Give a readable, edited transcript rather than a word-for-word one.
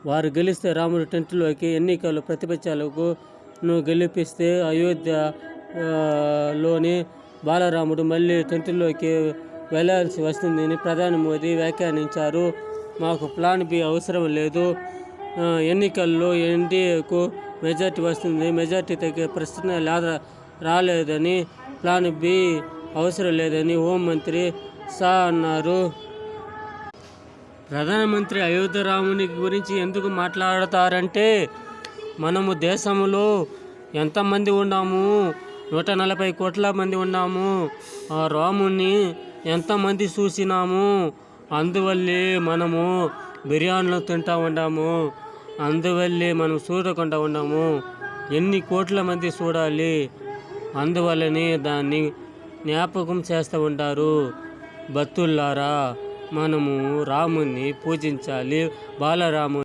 వారు గెలిస్తే రాముడు టెంట్లోకి ఎన్నికలు ప్రతిపక్షాలకు గెలిపిస్తే అయోధ్యలోని బాలరాముడు మళ్ళీ టెంట్లోకి వెళ్లాల్సి వస్తుందని ప్రధాని మోదీ వ్యాఖ్యానించారు. మాకు ప్లాన్ బి అవసరం లేదు. ఎన్నికల్లో ఎన్డీఏకు మెజార్టీ వస్తుంది. మెజార్టీ తగ్గే ప్రశ్న రాలేదని, ప్లాన్ బి అవసరం లేదని హోంమంత్రి షా అన్నారు. ప్రధానమంత్రి అయోధ్య రాముని గురించి ఎందుకు మాట్లాడతారంటే, మనము దేశంలో ఎంతమంది ఉన్నాము, 140 కోట్ల మంది ఉన్నాము. ఆ రాముని ఎంతమంది చూసినాము. అందువల్లే మనము బిర్యానీలు తింటూ ఉన్నాము. అందువల్లే మనం చూడకుండా ఉన్నాము. ఎన్ని కోట్ల మంది చూడాలి. అందువల్లనే దాన్ని జ్ఞాపకం చేస్తూ ఉంటారు. భక్తులారా, మనము రాముని పూజించాలి. బాలరాము